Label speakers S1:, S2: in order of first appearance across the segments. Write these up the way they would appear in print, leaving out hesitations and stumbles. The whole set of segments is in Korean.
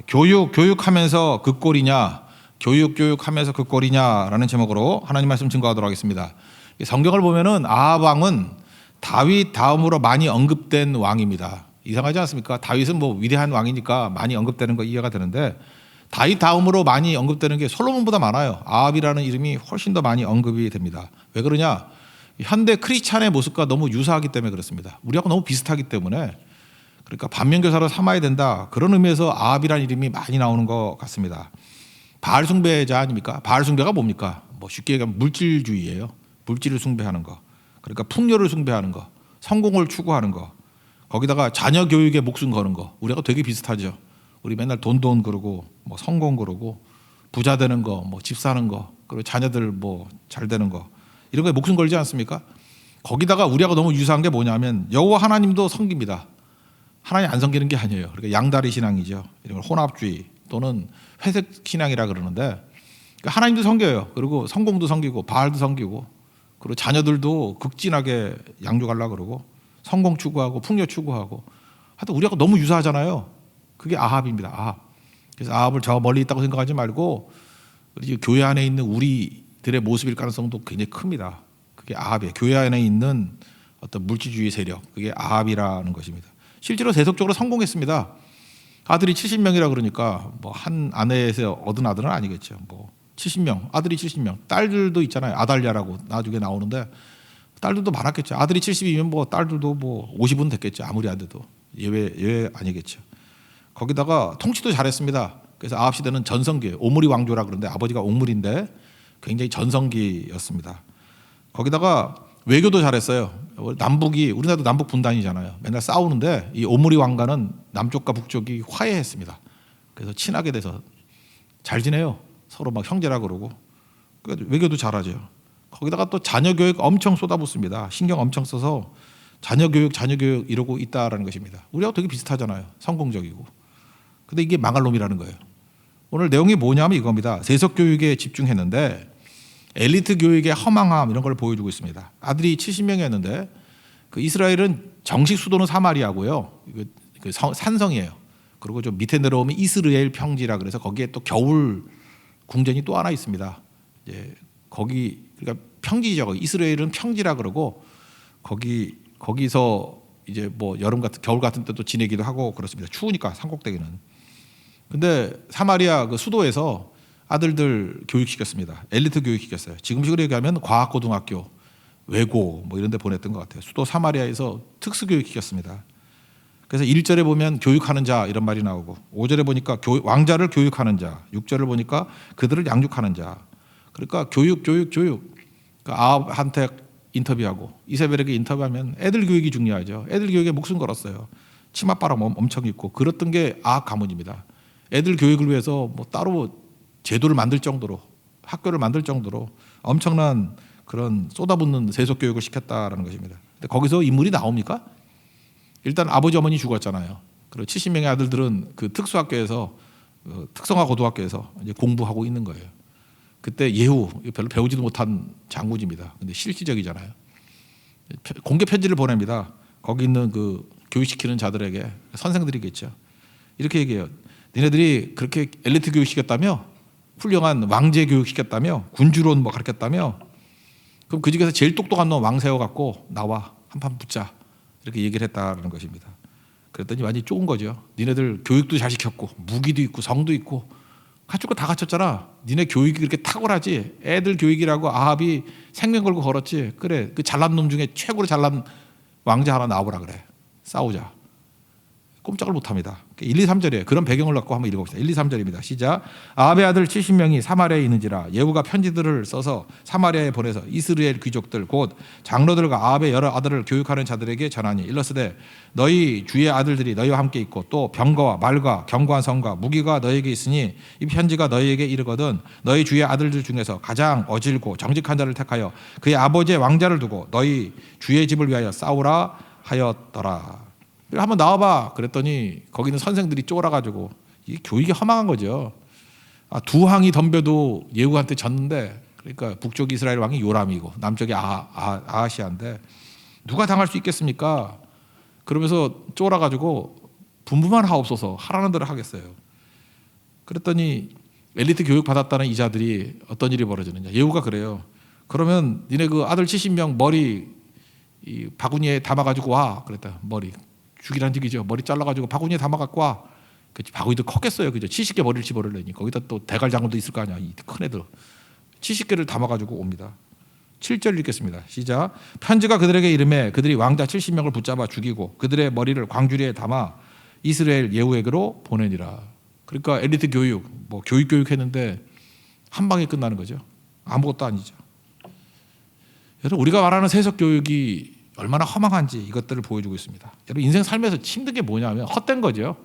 S1: 교육하면서 그 꼴이냐, 교육하면서 그 꼴이냐라는 제목으로 하나님 말씀 증거하도록 하겠습니다. 성경을 보면은 아합 왕은 다윗 다음으로 많이 언급된 왕입니다. 이상하지 않습니까? 다윗은 뭐 위대한 왕이니까 많이 언급되는 거 이해가 되는데 다윗 다음으로 많이 언급되는 게 솔로몬보다 많아요. 아합이라는 이름이 훨씬 더 많이 언급이 됩니다. 왜 그러냐? 현대 크리스찬의 모습과 너무 유사하기 때문에 그렇습니다. 우리하고 너무 비슷하기 때문에, 그러니까 반면교사로 삼아야 된다, 그런 의미에서 아합이라는 이름이 많이 나오는 것 같습니다. 바알 숭배자 아닙니까? 바알 숭배가 뭡니까? 뭐 쉽게 얘기하면 물질주의예요. 물질을 숭배하는 거, 그러니까 풍요를 숭배하는 거, 성공을 추구하는 거, 거기다가 자녀 교육에 목숨 거는 거. 우리하고 되게 비슷하죠. 우리 맨날 돈 그러고 뭐 성공 그러고 부자 되는 거, 뭐 집 사는 거, 그리고 자녀들 뭐 잘 되는 거, 이런 거에 목숨 걸지 않습니까? 거기다가 우리하고 너무 유사한 게 뭐냐면 여호와 하나님도 섬깁니다. 하나님 안 섬기는 게 아니에요. 그러니까 양다리 신앙이죠. 이런 걸 혼합주의 또는 회색 신앙이라 그러는데, 그러니까 하나님도 섬겨요. 그리고 성공도 섬기고 바알도 섬기고, 그리고 자녀들도 극진하게 양육하려고 그러고 성공 추구하고 풍요 추구하고, 하여튼 우리하고 너무 유사하잖아요. 그게 아합입니다. 아합. 그래서 아합을 저 멀리 있다고 생각하지 말고 교회 안에 있는 우리들의 모습일 가능성도 굉장히 큽니다. 그게 아합이에요. 교회 안에 있는 어떤 물질주의 세력, 그게 아합이라는 것입니다. 실제로 세속적으로 성공했습니다. 아들이 70명이라 그러니까 뭐 한 아내에서 얻은 아들은 아니겠죠. 뭐 70명, 아들이 70명, 딸들도 있잖아요. 아달랴라고 나중에 나오는데 딸들도 많았겠죠. 아들이 70이면 뭐 딸들도 뭐 50은 됐겠죠. 아무리 안 돼도 예외 아니겠죠. 거기다가 통치도 잘했습니다. 그래서 아합 시대는 전성기, 오므리 왕조라 그러는데 아버지가 옥물인데 굉장히 전성기였습니다. 거기다가 외교도 잘했어요. 남북이, 우리나라도 남북 분단이잖아요. 맨날 싸우는데 이 오므리 왕가는 남쪽과 북쪽이 화해했습니다. 그래서 친하게 돼서 잘 지내요. 서로 막 형제라 그러고. 그러니까 외교도 잘하죠. 거기다가 또 자녀 교육 엄청 쏟아붓습니다. 신경 엄청 써서 자녀 교육 이러고 있다라는 것입니다. 우리하고 되게 비슷하잖아요. 성공적이고. 근데 이게 망할 놈이라는 거예요. 오늘 내용이 뭐냐면 이겁니다. 세속 교육에 집중했는데 엘리트 교육의 허망함, 이런 걸 보여주고 있습니다. 아들이 70명이었는데 그 이스라엘은 정식 수도는 사마리아고요. 그 산성이에요. 그리고 좀 밑에 내려오면 이스라엘 평지라 그래서 거기에 또 겨울 궁전이 또 하나 있습니다. 이제 거기, 그러니까 평지죠. 이스라엘은 평지라 그러고 거기서 이제 뭐 여름 같은 겨울 같은 때도 지내기도 하고 그렇습니다. 추우니까 산꼭대기는. 근데 사마리아 그 수도에서 아들들 교육시켰습니다. 엘리트 교육시켰어요. 지금식으로 얘기하면 과학고등학교, 외고 뭐 이런 데 보냈던 것 같아요. 수도 사마리아에서 특수교육시켰습니다. 그래서 1절에 보면 교육하는 자 이런 말이 나오고, 5절에 보니까 왕자를 교육하는 자, 6절을 보니까 그들을 양육하는 자. 그러니까 교육. 그러니까 아합한테 인터뷰하고 이세벨에게 인터뷰하면 애들 교육이 중요하죠. 애들 교육에 목숨 걸었어요. 치맛바람 엄청 있고 그랬던 게 아합 가문입니다. 애들 교육을 위해서 뭐 따로 제도를 만들 정도로, 학교를 만들 정도로 엄청난 그런 쏟아붓는 세속 교육을 시켰다라는 것입니다. 근데 거기서 인물이 나옵니까? 일단 아버지 어머니 죽었잖아요. 그리고 70명의 아들들은 그 특수학교에서, 특성화 고등학교에서 이제 공부하고 있는 거예요. 그때 예후, 별로 배우지도 못한 장군입니다. 근데 실질적이잖아요. 공개 편지를 보냅니다. 거기 있는 그 교육시키는 자들에게, 선생들이겠죠. 이렇게 얘기해요. 니네들이 그렇게 엘리트 교육시켰다며? 훌륭한 왕제 교육시켰다며? 군주론 뭐 가르쳤다며? 그럼 그 중에서 제일 똑똑한 놈 왕 세워갖고 나와 한판 붙자, 이렇게 얘기를 했다는 것입니다. 그랬더니 완전히 쪼은 거죠. 니네들 교육도 잘 시켰고 무기도 있고 성도 있고 갖출 거 다 갖췄잖아. 니네 교육이 그렇게 탁월하지. 애들 교육이라고 아합이 생명 걸고 걸었지. 그래, 그 잘난 놈 중에 최고로 잘난 왕자 하나 나오라 그래. 싸우자. 꼼짝을 못합니다. 1, 2, 3절이에요. 그런 배경을 갖고 한번 읽어봅시다. 1, 2, 3절입니다. 시작. 아합의 아들 70명이 사마리아에 있는지라 예후가 편지들을 써서 사마리아에 보내서 이스라엘 귀족들 곧 장로들과 아합의 여러 아들을 교육하는 자들에게 전하니 일러스되 너희 주의 아들들이 너희와 함께 있고 또 병거와 말과 견고한 성과 무기가 너희에게 있으니 이 편지가 너희에게 이르거든 너희 주의 아들들 중에서 가장 어질고 정직한 자를 택하여 그의 아버지의 왕자를 두고 너희 주의 집을 위하여 싸우라 하였더라. 한번 나와봐. 그랬더니 거기는 선생들이 쫄아가지고 이 교육이 허망한 거죠. 두 왕이 덤벼도 예후한테 졌는데, 그러니까 북쪽 이스라엘 왕이 요람이고 남쪽이 아하시아인데 누가 당할 수 있겠습니까? 그러면서 쫄아가지고 분부만 하옵소서, 하라는 대로 하겠어요. 그랬더니 엘리트 교육 받았다는 이자들이 어떤 일이 벌어지느냐. 예후가 그래요. 그러면 니네 그 아들 70명 머리 이 바구니에 담아가지고 와. 그랬다. 머리 죽이란 얘기죠. 머리 잘라가지고 바구니에 담아갖고 와. 그 바구니도 컸겠어요. 그죠? 70개 머리를 집어넣으려니 거기다 또 대갈장군도 있을 거 아니야. 이 큰 애들 70개를 담아가지고 옵니다. 7절 읽겠습니다. 시작. 편지가 그들에게 이르매 그들이 왕자 70명을 붙잡아 죽이고 그들의 머리를 광주리에 담아 이스라엘 예후에게로 보내니라. 그러니까 엘리트 교육, 뭐 교육했는데 한 방에 끝나는 거죠. 아무것도 아니죠. 여러분 우리가 말하는 세속 교육이 얼마나 허망한지 이것들을 보여주고 있습니다. 여러분 인생 삶에서 힘든 게 뭐냐면 헛된 거죠.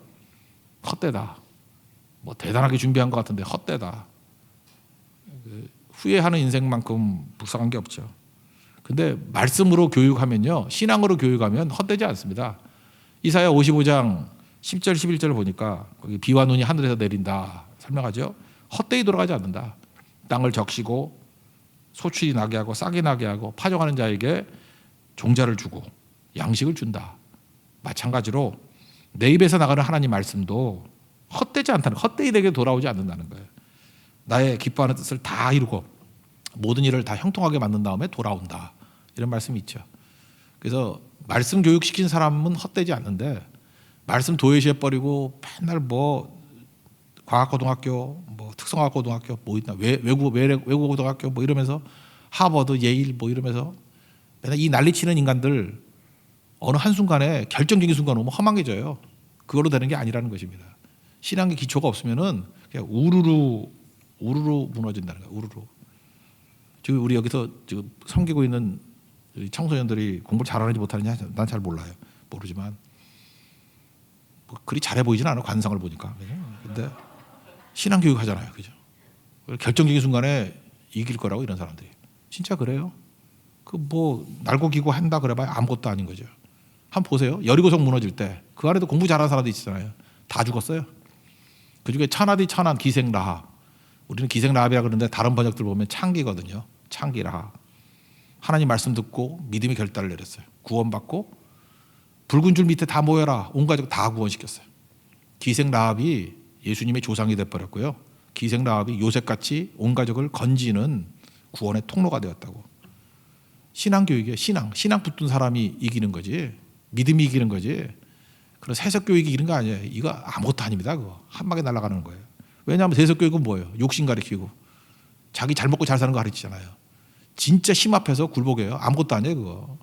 S1: 헛되다. 뭐 대단하게 준비한 것 같은데 헛되다. 후회하는 인생만큼 불쌍한 게 없죠. 근데 말씀으로 교육하면요, 신앙으로 교육하면 헛되지 않습니다. 이사야 55장 10절 11절을 보니까 거기 비와 눈이 하늘에서 내린다 설명하죠. 헛되이 돌아가지 않는다. 땅을 적시고 소출이 나게 하고 싹이 나게 하고 파종하는 자에게 종자를 주고 양식을 준다. 마찬가지로 내 입에서 나가는 하나님 말씀도 헛되지 않다는, 헛되이 내게 돌아오지 않는다는 거예요. 나의 기뻐하는 뜻을 다 이루고 모든 일을 다 형통하게 만든 다음에 돌아온다. 이런 말씀이 있죠. 그래서 말씀 교육시킨 사람은 헛되지 않는데 말씀 도외시해버리고 맨날 뭐 과학고등학교, 뭐 특성화고등학교, 뭐 있나 외국어고등학교 뭐 이러면서 하버드, 예일 뭐 이러면서 맨날 이 난리치는 인간들 어느 한순간에 결정적인 순간 오면 허망해져요. 그걸로 되는 게 아니라는 것입니다. 신앙의 기초가 없으면은 그냥 우르르 무너진다는 거예요. 우르르. 지금 우리 여기서 지금 섬기고 있는 청소년들이 공부를 잘하는지 못하는지 난 잘 몰라요. 모르지만 뭐 그리 잘해 보이진 않아. 관상을 보니까. 근데 신앙 교육 하잖아요. 그죠? 결정적인 순간에 이길 거라고 이런 사람들이. 진짜 그래요? 그 뭐 날고 기고 한다 그래봐야 아무것도 아닌 거죠. 한번 보세요. 여리고성 무너질 때 그 안에도 공부 잘하는 사람들 있잖아요. 다 죽었어요. 그중에 천하디 천한 기생 라합. 우리는 기생 라합이라 그러는데 다른 번역들 보면 창기거든요. 창기 라합. 하나님 말씀 듣고 믿음의 결단을 내렸어요. 구원받고 붉은 줄 밑에 다 모여라. 온 가족 다 구원시켰어요. 기생 라합이 예수님의 조상이 돼버렸고요. 기생 라합이 요셉같이 온 가족을 건지는 구원의 통로가 되었다고. 신앙교육이에요. 신앙 붙든 사람이 이기는 거지. 믿음이 이기는 거지. 그런 세속교육이 이기는 거 아니에요. 이거 아무것도 아닙니다. 그거 한 방에 날아가는 거예요. 왜냐하면 세속교육은 뭐예요? 욕심 가리키고 자기 잘 먹고 잘 사는 거 가르치잖아요. 진짜 힘 앞에서 굴복해요. 아무것도 아니에요. 그거.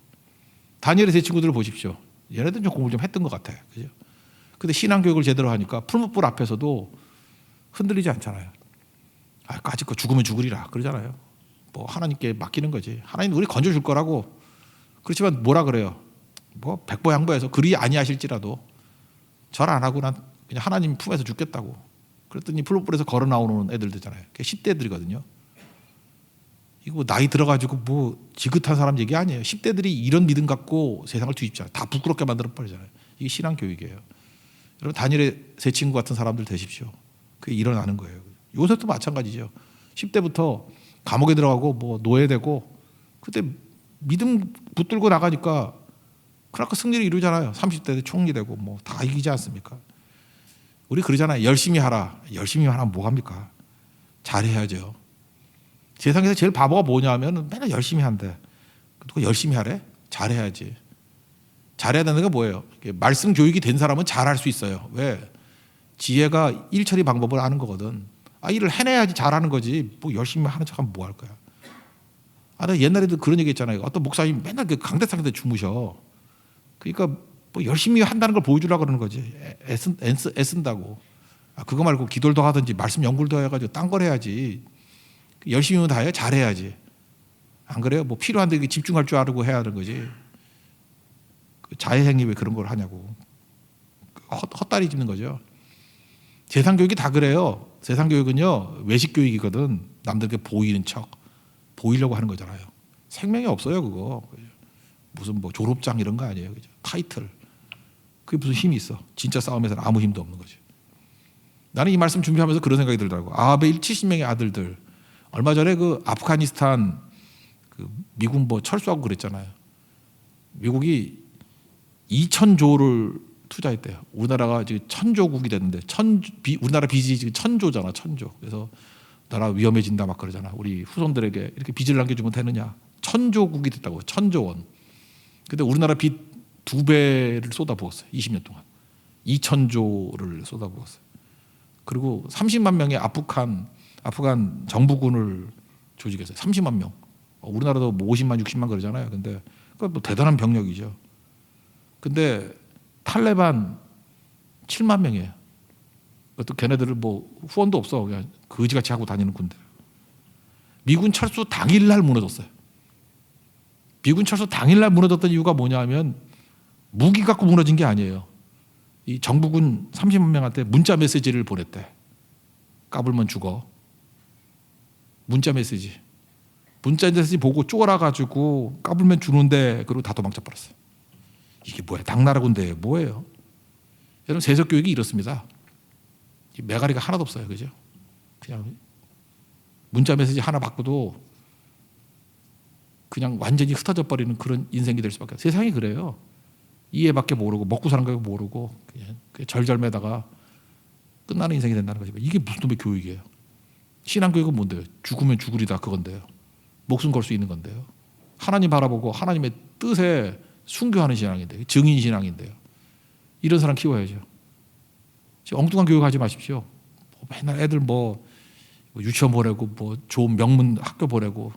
S1: 다니엘의 세 친구들을 보십시오. 얘네들은 좀 공부를 좀 했던 것 같아요. 그죠? 근데 신앙교육을 제대로 하니까 풀무불 앞에서도 흔들리지 않잖아요. 아, 까짓 거 죽으면 죽으리라 그러잖아요. 뭐 하나님께 맡기는 거지. 하나님 우리 건져줄 거라고. 그렇지만 뭐라 그래요? 뭐 백보양보해서 그리 아니하실지라도 절 안 하고 난 그냥 하나님 품에서 죽겠다고. 그랬더니 풀무불에서 걸어 나오는 애들이잖아요. 10대들이거든요. 이거 뭐 나이 들어가지고 뭐 지긋한 사람 얘기 아니에요. 10대들이 이런 믿음 갖고 세상을 뒤집잖아요. 다 부끄럽게 만들어 버리잖아요. 이게 신앙 교육이에요. 여러분 다니엘의 세 친구 같은 사람들 되십시오. 그게 일어나는 거예요. 요셉도 마찬가지죠. 10대부터 감옥에 들어가고 뭐 노예되고 그때 믿음 붙들고 나가니까 그러니까 승리를 이루잖아요. 30대 총리 되고 뭐 다 이기지 않습니까? 우리 그러잖아요. 열심히 하라. 열심히 하면 뭐 합니까? 잘해야죠. 세상에서 제일 바보가 뭐냐면 맨날 열심히 한대. 누가 열심히 하래? 잘해야지. 잘해야 되는 게 뭐예요? 말씀 교육이 된 사람은 잘할 수 있어요. 왜? 지혜가 일 처리 방법을 아는 거거든. 아, 일을 해내야지 잘하는 거지. 뭐 열심히 하는 척하면 뭐 할 거야? 아, 나 옛날에도 그런 얘기 했잖아요. 어떤 목사님이 맨날 그 강대상인데 주무셔. 그러니까 뭐 열심히 한다는 걸 보여주려고 그러는 거지. 애쓴다고. 아, 그거 말고 기도를 더 하든지 말씀 연구를 더 해가지고 딴 걸 해야지. 열심히는 다 해요. 잘해야지. 안 그래요? 뭐 필요한 데 집중할 줄 알고 해야 하는 거지. 그 자해행위 왜 그런 걸 하냐고. 헛다리 짚는 거죠. 세상 교육이 다 그래요. 세상 교육은요 외식 교육이거든. 남들에게 보이는 척, 보이려고 하는 거잖아요. 생명이 없어요 그거. 무슨 뭐 졸업장 이런 거 아니에요. 그죠? 타이틀. 그게 무슨 힘이 있어? 진짜 싸움에서는 아무 힘도 없는 거지. 나는 이 말씀 준비하면서 그런 생각이 들더라고. 아합의 70명의 아들들. 얼마 전에 그 아프가니스탄 그 미군 뭐 철수하고 그랬잖아요. 미국이 2,000조를 투자했대요. 우리나라가 지금 천조국이 됐는데 우리나라 빚이 지금 천조잖아, 천조. 그래서 나라 위험해진다 막 그러잖아. 우리 후손들에게 이렇게 빚을 남겨주면 되느냐? 천조국이 됐다고, 천조 원. 근데 우리나라 빚 2배를 쏟아부었어요. 20년 동안 2천조를 쏟아부었어요. 그리고 30만 명의 아프간 정부군을 조직했어요. 30만 명. 우리나라도 뭐 50만, 60만 그러잖아요. 근데 그건 뭐 대단한 병력이죠. 근데 탈레반 7만 명이에요. 또 걔네들은 뭐 후원도 없어. 그냥 거지같이 하고 다니는 군대. 미군 철수 당일날 무너졌어요. 미군 철수 당일날 무너졌던 이유가 뭐냐면 무기 갖고 무너진 게 아니에요. 이 정부군 30만 명한테 문자 메시지를 보냈대. 까불면 죽어. 문자 메시지 보고 쫄아가지고 까불면 죽는데 그리고 다 도망쳐 버렸어요. 이게 뭐야? 당나라 군대예요. 뭐예요? 여러분 세속 교육이 이렇습니다. 매가리가 하나도 없어요. 그죠? 그냥 문자 메시지 하나 받고도 그냥 완전히 흩어져 버리는 그런 인생이 될 수밖에 없어요. 세상이 그래요. 이해밖에 모르고 먹고 사는 거 모르고 그냥 절절매다가 끝나는 인생이 된다는 거죠. 이게 무슨 놈의 교육이에요? 신앙교육은 뭔데요? 죽으면 죽으리다 그건데요. 목숨 걸 수 있는 건데요. 하나님 바라보고 하나님의 뜻에 순교하는 신앙인데요. 증인 신앙인데요. 이런 사람 키워야죠. 엉뚱한 교육하지 마십시오. 맨날 애들 뭐 유치원 보내고 뭐 좋은 명문 학교 보내고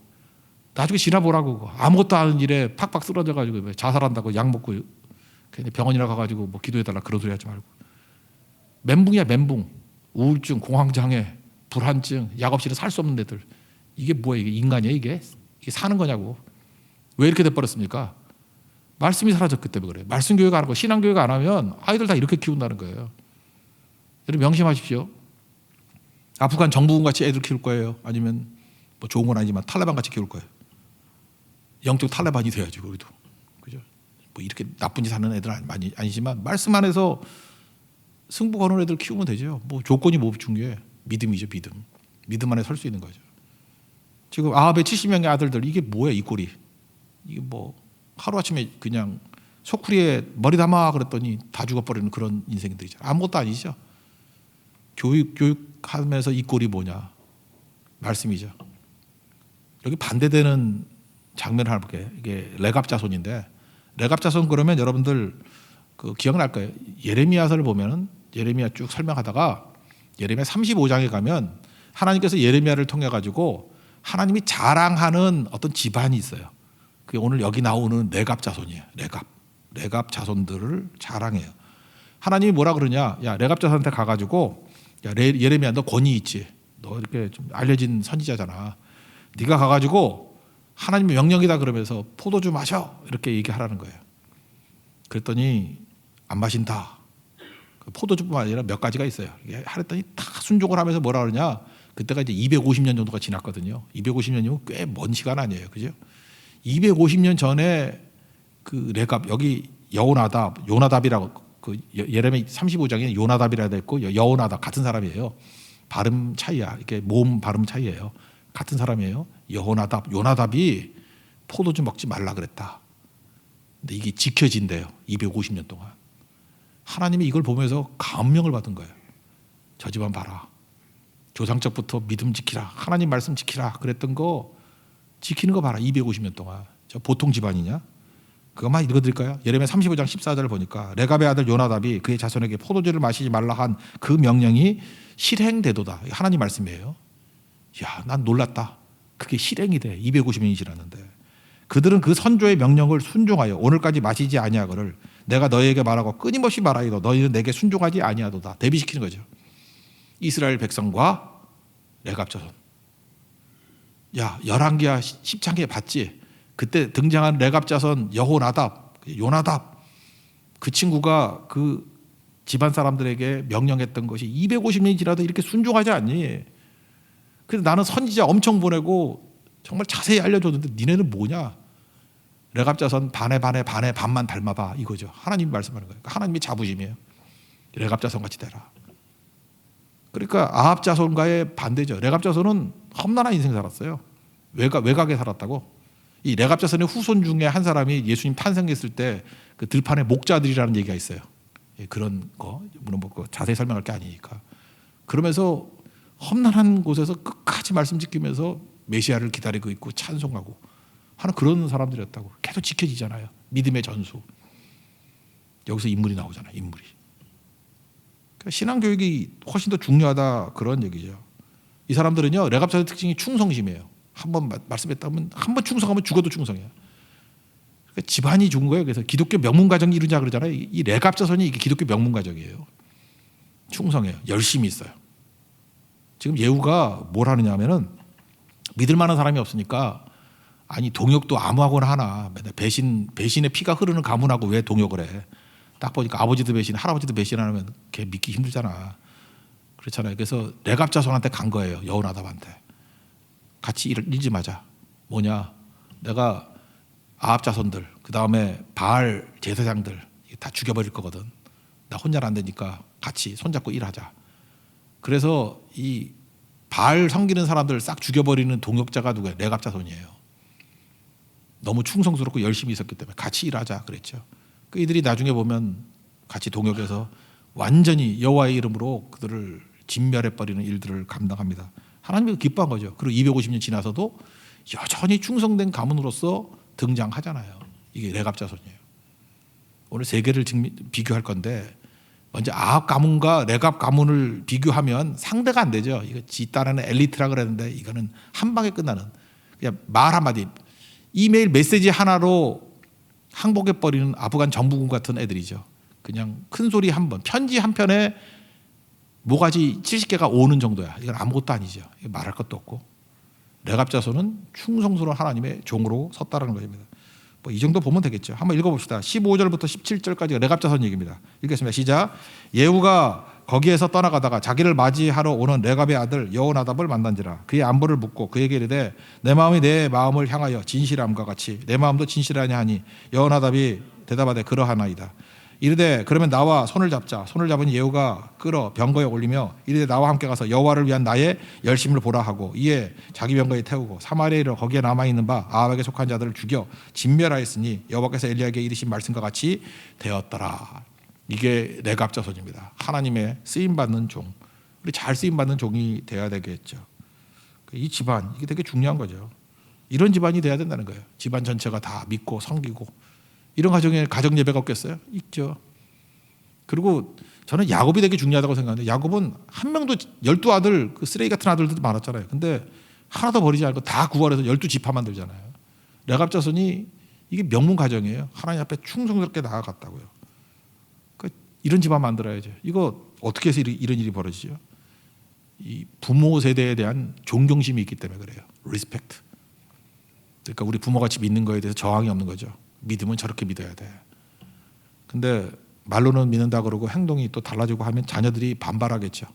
S1: 나중에 지나보라고 아무것도 아는 일에 팍팍 쓰러져가지고 자살한다고 약 먹고 괜히 병원이나 가가지고 뭐 기도해달라 그런 소리 하지 말고. 멘붕이야 멘붕. 우울증, 공황장애, 불안증, 약 없이는 살 수 없는 애들. 이게 뭐야? 이게 인간이야 이게 사는 거냐고. 왜 이렇게 돼버렸습니까? 말씀이 사라졌기 때문에 그래요. 말씀 교육 안 하고 신앙 교육 안 하면 아이들 다 이렇게 키운다는 거예요. 여러분 명심하십시오. 아프간 정부군 같이 애들 키울 거예요? 아니면 뭐 좋은 건 아니지만 탈레반 같이 키울 거예요? 영적 탈레반이 돼야지 우리도. 그죠? 뭐 이렇게 나쁜 짓 하는 애들은 아니지만 말씀 안에서 승부 거는 애들 키우면 되죠. 뭐 조건이 뭐 중요해? 믿음이죠, 믿음. 믿음 안에 설 수 있는 거죠. 지금 아합의 70명의 아들들 이게 뭐야 이 꼴이? 이게 뭐 하루아침에 그냥 소쿠리에 머리 담아 그랬더니 다 죽어버리는 그런 인생들이죠. 아무것도 아니죠. 교육하면서 이 꼴이 뭐냐? 말씀이죠. 여기 반대되는 장면을 하나 볼게요. 이게 레갑 자손인데 레갑 자손 그러면 여러분들 그 기억날 거예요. 예레미야서를 보면은 예레미야 쭉 설명하다가 예레미야 35장에 가면 하나님께서 예레미야를 통해 가지고 하나님이 자랑하는 어떤 집안이 있어요. 그게 오늘 여기 나오는 레갑 자손이에요. 레갑 자손들을 자랑해요. 하나님이 뭐라 그러냐? 야 레갑 자손한테 가가지고 야 예레미야 너 권위 있지? 너 이렇게 좀 알려진 선지자잖아. 네가 가가지고 하나님의 명령이다 그러면서 포도주 마셔 이렇게 얘기하라는 거예요. 그랬더니 안 마신다. 포도주뿐만 아니라 몇 가지가 있어요. 이게 하랬더니 다 순종을 하면서 뭐라 그러냐? 그때가 이제 250년 정도가 지났거든요. 250년이면 꽤 먼 시간 아니에요, 그죠? 250년 전에 그 레갑 여기 요나답이라고 그 예레미야 35장에 요나답이라 돼 있고 여호나답 같은 사람이에요. 발음 차이야. 이게 모음 발음 차이예요. 같은 사람이에요. 요나답이 포도주 먹지 말라 그랬다. 근데 이게 지켜진대요. 250년 동안. 하나님이 이걸 보면서 감명을 받은 거예요. 저 집안 봐라. 조상적부터 믿음 지키라. 하나님 말씀 지키라. 그랬던 거 지키는 거 봐라. 250년 동안. 저 보통 집안이냐? 그것만 읽어드릴까요? 예레미야 35장 14절을 보니까 레갑의 아들 요나답이 그의 자손에게 포도주를 마시지 말라 한 그 명령이 실행되도다. 하나님 말씀이에요. 야, 난 놀랐다. 그게 실행이 돼. 250년이 지났는데. 그들은 그 선조의 명령을 순종하여 오늘까지 마시지 아니하거를 내가 너희에게 말하고 끊임없이 말하이도 너희는 내게 순종하지 아니하도다. 대비시키는 거죠. 이스라엘 백성과 레갑 자손. 야, 열왕기야 10장에 봤지? 그때 등장한 레갑 자손 여호나답, 요나답 그 친구가 그 집안 사람들에게 명령했던 것이 250년이 지나도 이렇게 순종하지 않니? 그래서 나는 선지자 엄청 보내고 정말 자세히 알려줬는데 니네는 뭐냐? 레갑 자손 반만 닮아봐 이거죠. 하나님이 말씀하는 거예요. 하나님이 자부심이에요. 레갑 자손 같이 되라. 그러니까 아합 자손과의 반대죠. 레갑 자손은 험난한 인생 살았어요. 외곽에 살았다고. 이 레갑 자손의 후손 중에 한 사람이 예수님 탄생했을 때 그 들판에 목자들이라는 얘기가 있어요. 그런 거 물론 뭐 자세히 설명할 게 아니니까. 그러면서 험난한 곳에서 끝까지 말씀 지키면서 메시아를 기다리고 있고 찬송하고 하는 그런 사람들이었다고. 계속 지켜지잖아요. 믿음의 전수. 여기서 인물이 나오잖아요. 인물이. 그러니까 신앙교육이 훨씬 더 중요하다 그런 얘기죠. 이 사람들은요. 레갑자의 특징이 충성심이에요. 한번 말씀했다면 한번 충성하면 죽어도 충성해요. 그러니까 집안이 좋은 거예요. 그래서 기독교 명문 가정이 이루자 그러잖아요. 이 레갑 자손이 이게 기독교 명문 가정이에요. 충성해요. 열심히 있어요. 지금 예후가 뭘 하느냐 하면은 믿을 만한 사람이 없으니까 아니 동역도 아무하고나 하나 맨날 배신의 피가 흐르는 가문하고 왜 동역을 해. 딱 보니까 아버지도 배신 할아버지도 배신하면 걔 믿기 힘들잖아. 그렇잖아요. 그래서 레갑 자손한테 간 거예요. 여호나답한테. 같이 일지 마자. 뭐냐. 내가 아합 자손들 그다음에 바알 제사장들 다 죽여버릴 거거든. 나 혼자는 안 되니까 같이 손잡고 일하자. 그래서 이 바알 섬기는 사람들 싹 죽여버리는 동역자가 누구예요? 레갑 자손이에요. 너무 충성스럽고 열심히 있었기 때문에 같이 일하자 그랬죠. 그 이들이 나중에 보면 같이 동역해서 완전히 여호와의 이름으로 그들을 진멸해버리는 일들을 감당합니다. 하나님이 기뻐한 거죠. 그리고 250년 지나서도 여전히 충성된 가문으로서 등장하잖아요. 이게 레갑 자손이에요. 오늘 세 개를 비교할 건데 먼저 아합 가문과 레갑 가문을 비교하면 상대가 안 되죠. 이거 지 딸에는 엘리트라 그랬는데 이거는 한 방에 끝나는 그냥 말 한마디 이메일 메시지 하나로 항복해버리는 아프간 정부군 같은 애들이죠. 그냥 큰 소리 한 번 편지 한 편에 모가지 70개가 오는 정도야. 이건 아무것도 아니죠. 말할 것도 없고 레갑 자손은 충성스러운 하나님의 종으로 섰다라는 것입니다. 뭐 이 정도 보면 되겠죠. 한번 읽어봅시다. 15절부터 17절까지가 레갑 자손 얘기입니다. 읽겠습니다. 시작. 예후가 거기에서 떠나가다가 자기를 맞이하러 오는 레갑의 아들 여호나답을 만난지라. 그의 안부를 묻고 그에게 이르되 내 마음이 내 마음을 향하여 진실함과 같이 내 마음도 진실하냐 하니 여호나답이 대답하되 그러하나이다. 이르되 그러면 나와 손을 잡자. 손을 잡은 예후가 끌어 병거에 올리며 이르되 나와 함께 가서 여호와를 위한 나의 열심을 보라 하고 이에 자기 병거에 태우고 사마리아에 이르러 거기에 남아있는 바 아합에게 속한 자들을 죽여 진멸하였으니 여호와께서 엘리야에게 이르신 말씀과 같이 되었더라. 이게 레갑 자손입니다. 하나님의 쓰임받는 종. 우리 잘 쓰임받는 종이 돼야 되겠죠. 이 집안 이게 되게 중요한 거죠. 이런 집안이 돼야 된다는 거예요. 집안 전체가 다 믿고 섬기고 이런 가정에 가정 예배가 없겠어요? 있죠. 그리고 저는 야곱이 되게 중요하다고 생각하는데 야곱은 한 명도 12아들 그 쓰레기 같은 아들들도 많았잖아요. 근데 하나도 버리지 않고 다 구원해서 12지파 만들잖아요. 레갑 자손이 이게 명문 가정이에요. 하나님 앞에 충성스럽게 나아갔다고요. 그러니까 이런 집안 만들어야죠. 이거 어떻게 해서 이런 일이 벌어지죠? 이 부모 세대에 대한 존경심이 있기 때문에 그래요. 리스펙트. 그러니까 우리 부모같이 믿는 거에 대해서 저항이 없는 거죠. 믿으면 저렇게 믿어야 돼. 근데 말로는 믿는다 그러고 행동이 또 달라지고 하면 자녀들이 반발하겠죠.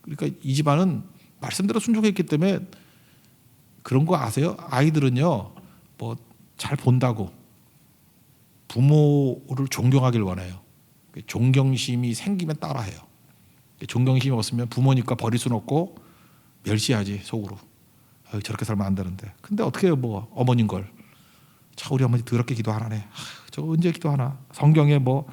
S1: 그러니까 이 집안은 말씀대로 순종했기 때문에 그런 거 아세요? 아이들은요, 뭐 잘 본다고 부모를 존경하길 원해요. 존경심이 생기면 따라해요. 존경심이 없으면 부모니까 버릴 수는 없고 멸시하지 속으로. 저렇게 살면 안 되는데. 근데 어떻게 해요? 뭐 어머님 걸. 참 우리 어머니 더럽게 기도 안 하네. 저 언제 기도하나? 성경에 뭐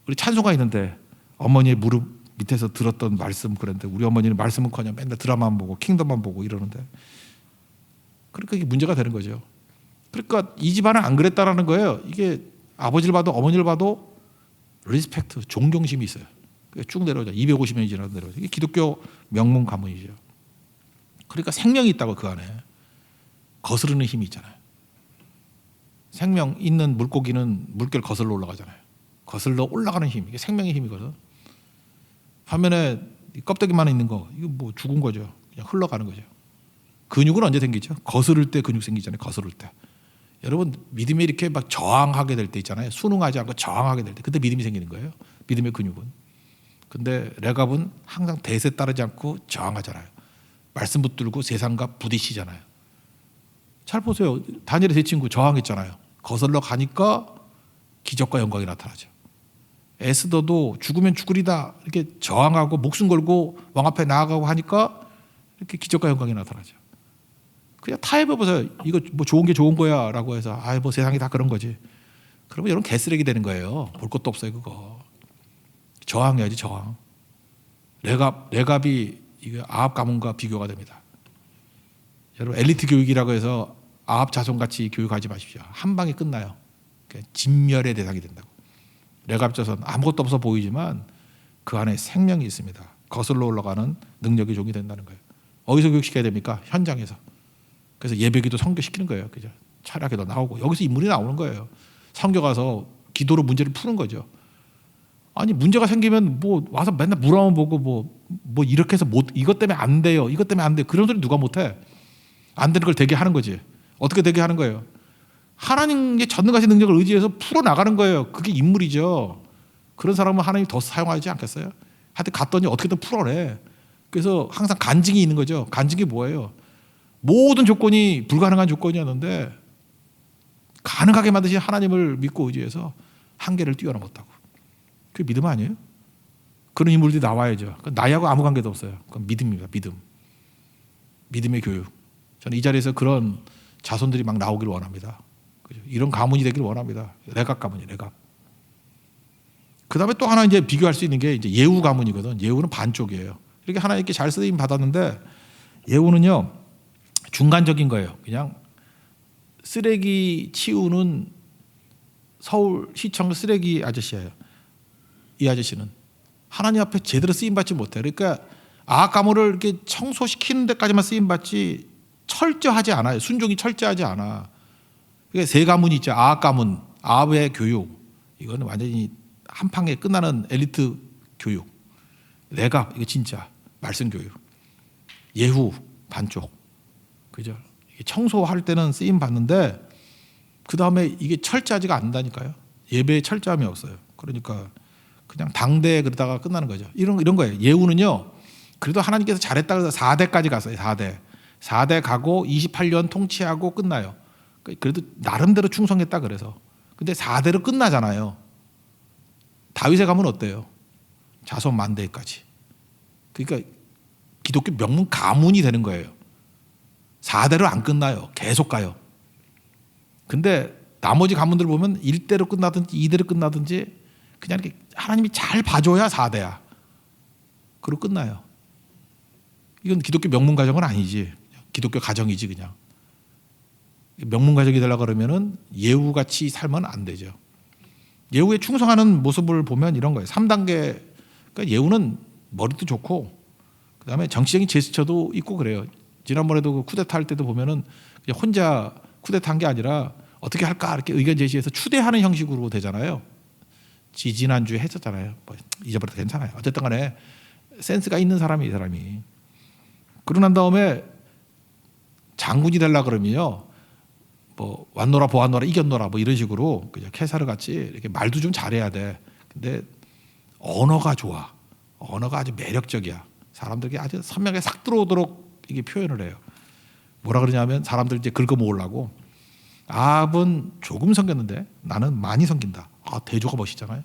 S1: 우리 찬송가 있는데 어머니의 무릎 밑에서 들었던 말씀 그랬는데 우리 어머니는 말씀은커녕 맨날 드라마만 보고 킹덤만 보고 이러는데 그러니까 이게 문제가 되는 거죠. 그러니까 이 집안은 안 그랬다라는 거예요. 이게 아버지를 봐도 어머니를 봐도 리스펙트, 존경심이 있어요. 쭉 내려오죠. 250년이 지나도 내려오죠. 이게 기독교 명문 가문이죠. 그러니까 생명이 있다고 그 안에 거스르는 힘이 있잖아요. 생명 있는 물고기는 물결 거슬러 올라가잖아요. 거슬러 올라가는 힘, 이게 생명의 힘이거든. 반면에 껍데기만 있는 거, 이거 뭐 죽은 거죠. 그냥 흘러가는 거죠. 근육은 언제 생기죠? 거스를 때 근육 생기잖아요. 거스를 때. 여러분 믿음이 이렇게 막 저항하게 될 때 있잖아요. 순응하지 않고 저항하게 될 때, 그때 믿음이 생기는 거예요. 믿음의 근육은. 근데 레갑은 항상 대세 따르지 않고 저항하잖아요. 말씀 붙들고 세상과 부딪히잖아요. 잘 보세요. 다니엘의 세 친구 저항했잖아요. 거슬러 가니까 기적과 영광이 나타나죠. 에스더도 죽으면 죽으리다 이렇게 저항하고 목숨 걸고 왕 앞에 나아가고 하니까 이렇게 기적과 영광이 나타나죠. 그냥 타협해 보세요. 이거 뭐 좋은 게 좋은 거야라고 해서 뭐 세상이 다 그런 거지. 그러면 이런 개쓰레기 되는 거예요. 볼 것도 없어요 그거. 저항해야지 저항. 레갑이 이게 아합 가문과 비교가 됩니다. 여러분 엘리트 교육이라고 해서 아합 자손같이 교육하지 마십시오. 한 방에 끝나요. 진멸의 대상이 된다고. 레갑 자손 아무것도 없어 보이지만 그 안에 생명이 있습니다. 거슬러 올라가는 능력의 종이 된다는 거예요. 어디서 교육시켜야 됩니까? 현장에서. 그래서 예배기도 선교시키는 거예요. 그죠? 철학에도 나오고 여기서 인물이 나오는 거예요. 선교 가서 기도로 문제를 푸는 거죠. 아니 문제가 생기면 뭐 와서 맨날 물어만 보고 뭐 이렇게 해서 이것 때문에 안 돼요. 이것 때문에 안 돼요. 그런 소리 누가 못해. 안 되는 걸 되게 하는 거지. 어떻게 되게 하는 거예요? 하나님의 전능하신 능력을 의지해서 풀어나가는 거예요. 그게 인물이죠. 그런 사람은 하나님이 더 사용하지 않겠어요? 하여튼 갔더니 어떻게든 풀어내. 그래서 항상 간증이 있는 거죠. 간증이 뭐예요? 모든 조건이 불가능한 조건이었는데 가능하게 만드신 하나님을 믿고 의지해서 한계를 뛰어넘었다고. 그게 믿음 아니에요? 그런 인물들이 나와야죠. 나하고 아무 관계도 없어요. 그건 믿음입니다. 믿음. 믿음의 교육. 저는 이 자리에서 그런 자손들이 막 나오기를 원합니다. 그죠? 이런 가문이 되기를 원합니다. 레갑 가문이 레갑. 그 다음에 또 하나 이제 비교할 수 있는 게 이제 예후 가문이거든. 예후는 반쪽이에요. 이렇게 하나님께 잘 쓰임 받았는데 예후는요 중간적인 거예요. 그냥 쓰레기 치우는 서울시청 쓰레기 아저씨예요. 이 아저씨는 하나님 앞에 제대로 쓰임 받지 못해. 그러니까 아합 가문을 이렇게 청소시키는 데까지만 쓰임 받지 철저하지 않아요. 순종이 철저하지 않아. 그러니까 세 가문이 있죠. 아합 가문, 아합의 교육. 이거는 완전히 한 방에 끝나는 엘리트 교육. 레갑 이거 진짜 말씀 교육. 예후 반쪽. 그죠? 청소할 때는 쓰임 받는데 그 다음에 이게 철저하지가 않다니까요. 예배에 철저함이 없어요. 그러니까 그냥 당대에 그러다가 끝나는 거죠. 이런 거예요. 예후는요. 그래도 하나님께서 잘했다 그래서 4대까지 갔어요. 4대 가고 28년 통치하고 끝나요. 그래도 나름대로 충성했다 그래서. 근데 4대로 끝나잖아요. 다윗의 가문 어때요? 자손 만대까지. 그러니까 기독교 명문 가문이 되는 거예요. 4대로 안 끝나요. 계속 가요. 근데 나머지 가문들 보면 1대로 끝나든지 2대로 끝나든지 그냥 이렇게 하나님이 잘 봐줘야 4대야. 그리고 끝나요. 이건 기독교 명문 가정은 아니지. 기독교 가정이지 그냥. 명문 가정이 되려고 그러면은 예후같이 살면 안 되죠. 예후에 충성하는 모습을 보면 이런 거예요. 3단계. 그러니까 예후는 머리도 좋고 그다음에 정치적인 제스처도 있고 그래요. 지난번에도 그 쿠데타 할 때도 보면은 그냥 혼자 쿠데타 한 게 아니라 어떻게 할까 이렇게 의견 제시해서 추대하는 형식으로 되잖아요. 지난주에 했었잖아요. 뭐 잊어버려도 괜찮아요. 어쨌든 간에 센스가 있는 사람이 이 사람이. 그러고 난 다음에 장군이 되려고 그러면요. 뭐 왔노라 보았노라 이겼노라 뭐 이런 식으로 그냥 캐사르 같이 이렇게 말도 좀 잘해야 돼. 근데 언어가 좋아. 언어가 아주 매력적이야. 사람들에게 아주 선명하게 싹 들어오도록 이게 표현을 해요. 뭐라 그러냐면 사람들 이제 긁어 모으려고 아합은 조금 섬겼는데 나는 많이 섬긴다. 아, 대조가 멋있잖아요.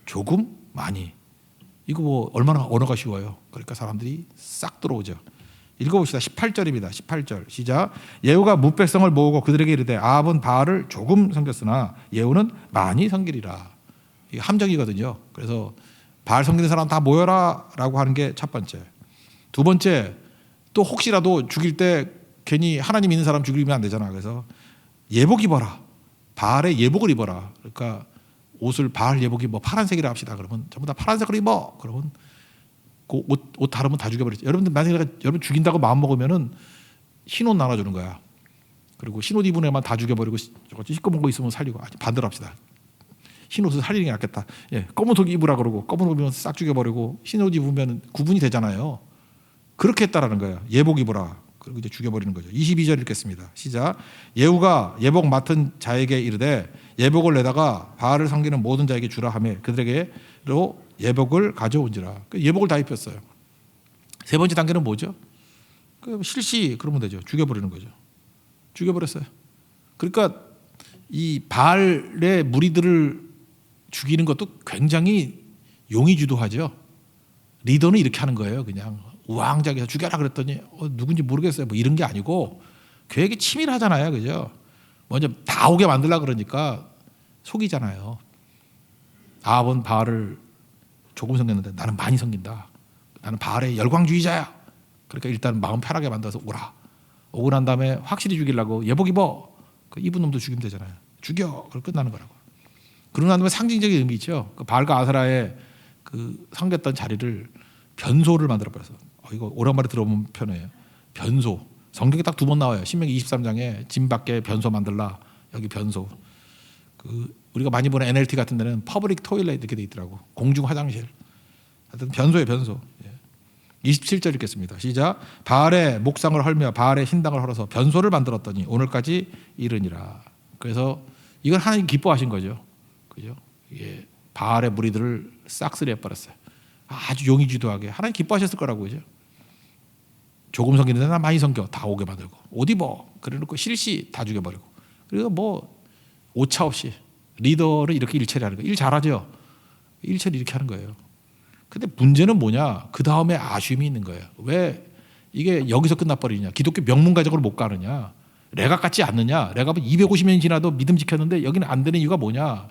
S1: 조금 많이. 이거 뭐 얼마나 언어가 쉬워요. 그러니까 사람들이 싹 들어오죠. 읽어봅시다. 18절입니다. 18절 시작. 예후가 뭇백성을 모으고 그들에게 이르되 아합은 바알을 조금 섬겼으나 예후는 많이 섬기리라. 이게 함정이거든요. 그래서 바알 섬기는 사람 다 모여라 라고 하는 게 첫 번째. 두 번째, 또 혹시라도 죽일 때 괜히 하나님 있는 사람 죽이면 안 되잖아. 그래서 예복 입어라. 바알의 예복을 입어라. 그러니까 옷을 바알 예복이 뭐 파란색이라 합시다. 그러면 전부 다 파란색을 입어. 그러면 그 옷 다르면 다 죽여버리죠. 여러분들 만약에 여러분 죽인다고 마음 먹으면은 흰옷 나눠주는 거야. 그리고 흰옷 입은 애만 다 죽여버리고 시꺼먼 거 있으면 살리고. 반대로 합시다. 흰옷을 살리는 게 낫겠다. 예, 검은 옷 입으라 그러고 검은 옷 입으면 싹 죽여버리고 흰옷 입으면 구분이 되잖아요. 그렇게 했다라는 거예요. 예복 입으라. 그리고 이제 죽여버리는 거죠. 22절 읽겠습니다. 시작. 예후가 예복 맡은 자에게 이르되 예복을 내다가 바알을 섬기는 모든 자에게 주라 하며 그들에게로 예복을 가져온지라. 예복을 다 입혔어요. 세 번째 단계는 뭐죠? 실시 그러면 되죠. 죽여버리는 거죠. 죽여버렸어요. 그러니까 이 바알의 무리들을 죽이는 것도 굉장히 용의주도하죠. 리더는 이렇게 하는 거예요. 그냥 우왕좌왕해서 죽여라 그랬더니 누군지 모르겠어요. 뭐 이런 게 아니고 계획이 치밀하잖아요. 그죠? 먼저 다 오게 만들려고 그러니까 속이잖아요. 아합은 바알을 조금 섬겼는데 나는 많이 섬긴다. 나는 바알의 열광주의자야. 그러니까 일단 마음 편하게 만들어서 오라. 오고 난 다음에 확실히 죽이려고 예복 입어. 그 입은 놈도 죽이면 되잖아요. 죽여. 그걸 끝나는 거라고. 그러고 난 다음에 상징적인 의미 있죠. 그 바알과 아세라의 그 섬겼던 자리를 변소를 만들어 버렸어. 이거 오랜만에 들어보면 편해요. 변소. 성경에 딱 두 번 나와요. 신명기 23장에 진 밖에 변소 만들라. 여기 변소. 그 우리가 많이 보는 NLT 같은 데는 퍼블릭 토일렛 이렇게 돼 있더라고. 공중 화장실. 하여튼 변소예요, 변소. 27절 읽겠습니다. 시작. 바알의 목상을 헐며 바알의 신당을 헐어서 변소를 만들었더니 오늘까지 이르니라. 그래서 이건 하나님 기뻐하신 거죠. 그죠? 예, 바알의 무리들을 싹쓸이 해버렸어요. 아주 용의주도하게 하나님 기뻐하셨을 거라고. 그죠? 조금 섬기는데 나 많이 섬겨. 다 오게 만들고 옷 입어. 그래놓고 실시 다 죽여버리고. 그리고 뭐 오차 없이 리더를 이렇게 일처리하는 거예요. 일 잘하죠. 일처리 이렇게 하는 거예요. 근데 문제는 뭐냐? 그 다음에 아쉬움이 있는 거예요. 왜 이게 여기서 끝나버리냐? 기독교 명문가적으로 못 가느냐? 레갑 같지 않느냐? 레갑은 250년이 지나도 믿음 지켰는데 여기는 안 되는 이유가 뭐냐?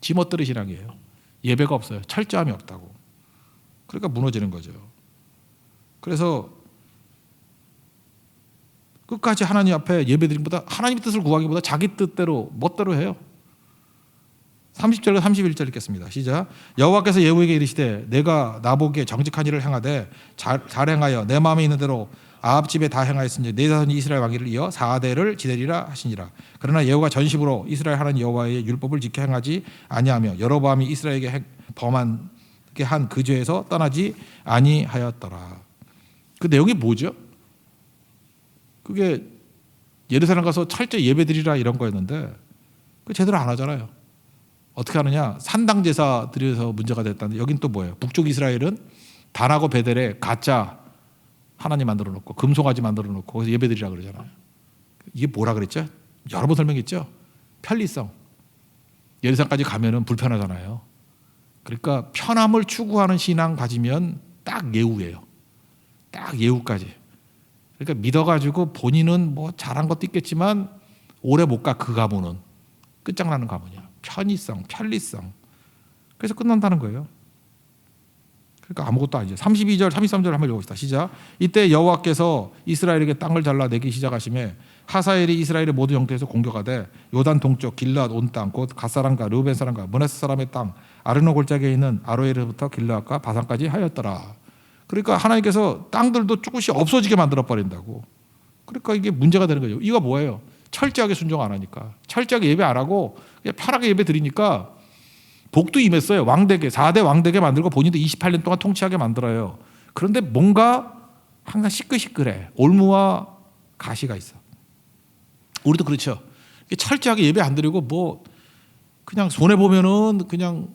S1: 지멋대로 신앙이에요. 예배가 없어요. 철저함이 없다고. 그러니까 무너지는 거죠. 그래서 끝까지 하나님 앞에 예배드림보다 하나님의 뜻을 구하기보다 자기 뜻대로 멋대로 해요. 30절과 31절 읽겠습니다. 시작. 여호와께서 예후에게 이르시되 내가 나보기에 정직한 일을 행하되 잘 행하여 내 마음에 있는 대로 아합 집에 다 행하였으니 내 자손이 이스라엘 왕위를 이어 4대를 지내리라 하시니라. 그러나 예후가 전심으로 이스라엘 하나님 여호와의 율법을 지켜 행하지 아니하며 여로보암이 이스라엘에게 범하게 한 그 죄에서 떠나지 아니하였더라. 그 내용이 뭐죠? 그게 예루살렘 가서 철저히 예배드리라 이런 거였는데 그 제대로 안 하잖아요. 어떻게 하느냐? 산당 제사 드려서 문제가 됐다는데 여긴 또 뭐예요? 북쪽 이스라엘은 단하고 베델에 가짜 하나님 만들어 놓고 금송아지 만들어 놓고 거기서 예배드리라 그러잖아요. 이게 뭐라 그랬죠? 여러 번 설명했죠. 편리성. 예루살렘까지 가면은 불편하잖아요. 그러니까 편함을 추구하는 신앙 가지면 딱 예후예요. 딱 예후까지. 그러니까 믿어가지고 본인은 뭐 잘한 것도 있겠지만 오래 못 가. 그 가문은 끝장나는 가문이야. 편의성, 편리성. 그래서 끝난다는 거예요. 그러니까 아무것도 아니죠. 32절, 33절 한번 읽어봅시다. 시작. 이때 여호와께서 이스라엘에게 땅을 잘라 내기 시작하시매 하사엘이 이스라엘의 모든 영토에서 공격하되 요단 동쪽 길르앗 온 땅 곧 갓사람과 르우벤 사람과 므낫세 사람의 땅 아르노 골짜기에 있는 아로엘부터 길르앗과 바산까지 하였더라. 그러니까 하나님께서 땅들도 조금씩 없어지게 만들어 버린다고. 그러니까 이게 문제가 되는 거죠. 이거 뭐예요? 철저하게 순종 안 하니까. 철저하게 예배 안 하고 그냥 편하게 예배 드리니까 복도 임했어요. 왕되게 4대 왕되게 만들고 본인도 28년 동안 통치하게 만들어요. 그런데 뭔가 항상 시끌시끌해. 올무와 가시가 있어. 우리도 그렇죠. 철저하게 예배 안 드리고 뭐 그냥 손해 보면은 그냥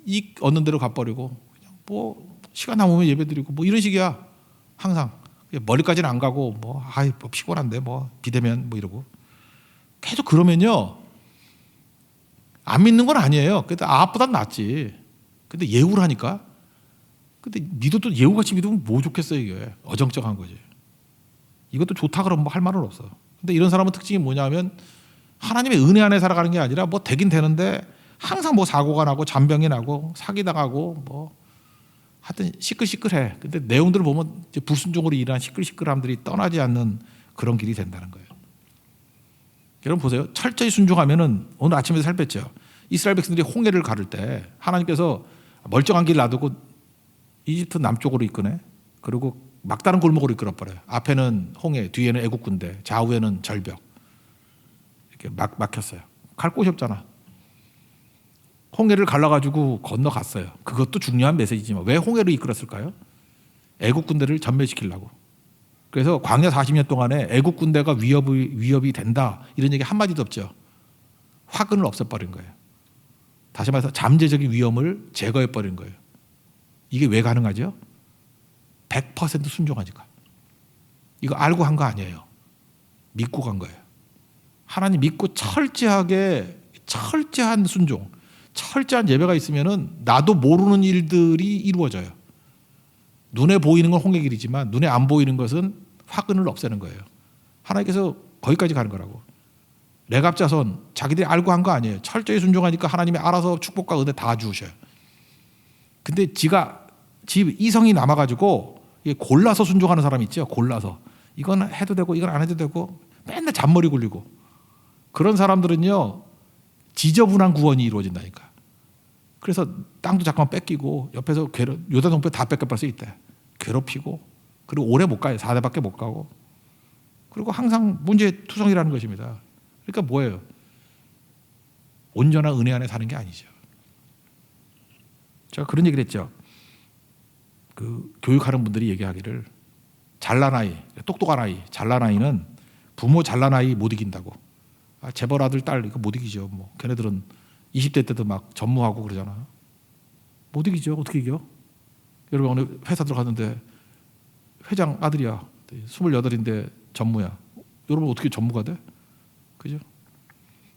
S1: 이익 얻는 대로 가버리고 그냥 뭐 시간 남으면 예배 드리고 뭐 이런 식이야. 항상 머리까지는 안 가고 뭐 아이 뭐 피곤한데 뭐 비대면 뭐 이러고 계속 그러면요. 안 믿는 건 아니에요. 근데 아합보단 낫지. 근데 예우를 하니까. 근데 믿어도 예우같이 믿으면 뭐 좋겠어요 이게. 어정쩡한 거지. 이것도 좋다 그러면 뭐 할 말은 없어. 근데 이런 사람은 특징이 뭐냐면 하나님의 은혜 안에 살아가는 게 아니라 뭐 되긴 되는데 항상 뭐 사고가 나고 잔병이 나고 사기당하고 뭐 하여튼 시끌시끌해. 근데 내용들을 보면 이제 불순종으로 일한 시끌시끌함들이 떠나지 않는 그런 길이 된다는 거예요. 여러분 보세요. 철저히 순종하면은 오늘 아침에 살폈죠. 이스라엘 백성들이 홍해를 가를 때 하나님께서 멀쩡한 길 놔두고 이집트 남쪽으로 이끄네. 그리고 막다른 골목으로 이끌어버려요. 앞에는 홍해, 뒤에는 애국 군대, 좌우에는 절벽. 이렇게 막혔어요. 갈 곳이 없잖아. 홍해를 갈라가지고 건너갔어요. 그것도 중요한 메시지지만 왜 홍해로 이끌었을까요? 애국 군대를 전멸시키려고. 그래서 광야 40년 동안에 애국 군대가 위협이 된다 이런 얘기 한마디도 없죠. 화근을 없애버린 거예요. 다시 말해서 잠재적인 위험을 제거해버린 거예요. 이게 왜 가능하죠? 100% 순종하니까. 이거 알고 한 거 아니에요. 믿고 간 거예요. 하나님 믿고 철저한 순종, 철저한 예배가 있으면은 나도 모르는 일들이 이루어져요. 눈에 보이는 건 홍해길이지만 눈에 안 보이는 것은 화근을 없애는 거예요. 하나님께서 거기까지 가는 거라고. 레갑 자손 자기들이 알고 한 거 아니에요. 철저히 순종하니까 하나님이 알아서 축복과 은혜 다 주셔요. 근데 집 이성이 남아가지고 골라서 순종하는 사람 있죠. 골라서 이건 해도 되고 이건 안 해도 되고 맨날 잔머리 굴리고 그런 사람들은요 지저분한 구원이 이루어진다니까. 그래서 땅도 잠깐 뺏기고 옆에서 요단동편 다 뺏겨버릴 수 있대. 괴롭히고 그리고 오래 못 가요. 4대밖에 못 가고 그리고 항상 문제투성이라는 것입니다. 그러니까 뭐예요? 온전한 은혜 안에 사는 게 아니죠. 제가 그런 얘기를 했죠. 그 교육하는 분들이 얘기하기를 잘난 아이, 똑똑한 아이, 잘난 아이는 부모 잘난 아이 못 이긴다고. 재벌 아들 딸 이거 못 이기죠. 뭐 걔네들은 20대 때도 막 전무하고 그러잖아. 못 이기죠. 어떻게 이겨? 여러분 어느 회사 들어갔는데 회장 아들이야. 28인데 전무야. 여러분 어떻게 전무가 돼? 그죠?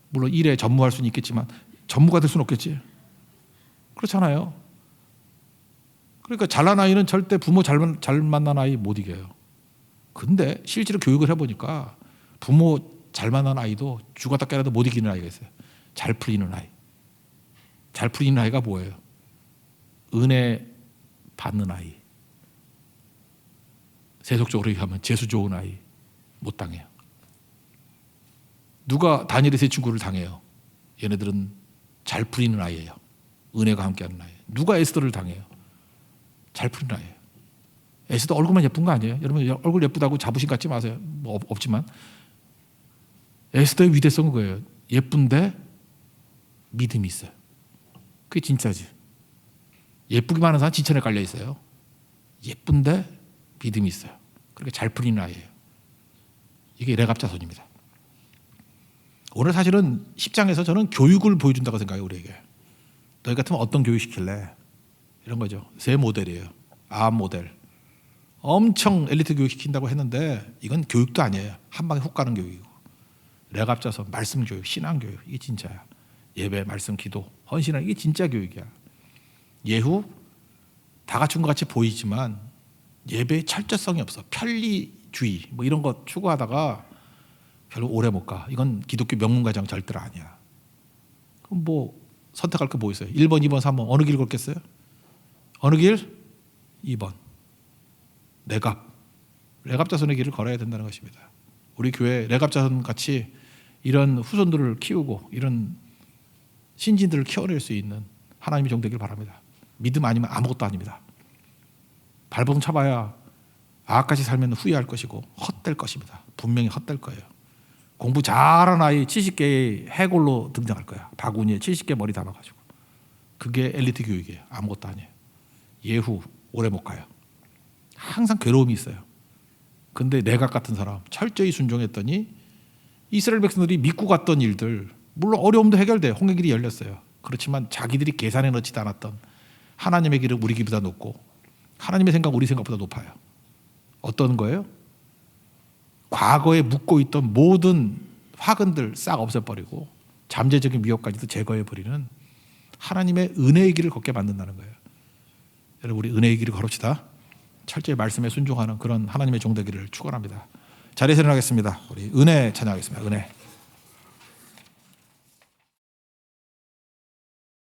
S1: 물론 일에 전무할 수는 있겠지만 전무가 될 수는 없겠지. 그렇잖아요. 그러니까 잘난 아이는 절대 부모 잘 만난 아이 못 이겨요. 근데 실제로 교육을 해보니까 부모 잘 만난 아이도 죽었다 깨라도 못 이기는 아이가 있어요. 잘 풀리는 아이. 잘 풀리는 아이가 뭐예요? 은혜 받는 아이. 세속적으로 얘기하면 재수 좋은 아이 못 당해요. 누가 다니엘의 세 친구를 당해요? 얘네들은 잘 풀리는 아이예요. 은혜가 함께하는 아이. 누가 에스더를 당해요? 잘 풀리는 아이예요. 에스더 얼굴만 예쁜 거 아니에요? 여러분 얼굴 예쁘다고 자부심 갖지 마세요. 뭐 없지만 에스더의 위대성은 그거예요. 예쁜데 믿음이 있어요. 그게 진짜지. 예쁘기만 하는 사람 지천에 깔려 있어요. 예쁜데 믿음이 있어요. 그러니까 잘 풀리는 아이예요. 이게 레갑자손입니다. 오늘 사실은 10장에서 저는 교육을 보여준다고 생각해요. 우리에게. 너희 같으면 어떤 교육 시킬래? 이런 거죠. 세 모델이에요. 아합 모델. 엄청 엘리트 교육 시킨다고 했는데 이건 교육도 아니에요. 한 방에 훅 가는 교육이고. 레갑자손, 말씀 교육, 신앙 교육. 이게 진짜야. 예배, 말씀, 기도, 헌신하는 이게 진짜 교육이야. 예후 다 갖춘 것 같이 보이지만 예배에 철저성이 없어. 편리주의 뭐 이런 거 추구하다가 별로 오래 못 가. 이건 기독교 명문가정 절대로 아니야. 그럼 뭐 선택할 거 뭐 있어요? 1번, 2번, 3번 어느 길 걷겠어요? 어느 길? 2번. 레갑자손의 길을 걸어야 된다는 것입니다. 우리 교회 레갑자손 같이 이런 후손들을 키우고 이런 신진들을 키워낼 수 있는 하나님의 종 되길 바랍니다. 믿음 아니면 아무것도 아닙니다. 발버둥 쳐봐야 악같이 살면 후회할 것이고 헛될 것입니다. 분명히 헛될 거예요. 공부 잘하는 아이 70개의 해골로 등장할 거야. 바구니에 70개 머리 담아가지고. 그게 엘리트 교육이에요. 아무것도 아니에요. 예후 오래 못 가요. 항상 괴로움이 있어요. 근데 내각 같은 사람 철저히 순종했더니 이스라엘 백성들이 믿고 갔던 일들 물론 어려움도 해결돼. 홍해 길이 열렸어요. 그렇지만 자기들이 계산해 넣지도 않았던 하나님의 길은 우리 길보다 높고 하나님의 생각 우리 생각보다 높아요. 어떤 거예요? 과거에 묻고 있던 모든 화근들 싹 없애버리고 잠재적인 미혹까지도 제거해버리는 하나님의 은혜의 길을 걷게 만든다는 거예요. 여러분 우리 은혜의 길을 걸읍시다. 철저히 말씀에 순종하는 그런 하나님의 종 되기를 축원합니다. 자리에서 일어나겠습니다. 우리 은혜 찬양하겠습니다. 은혜.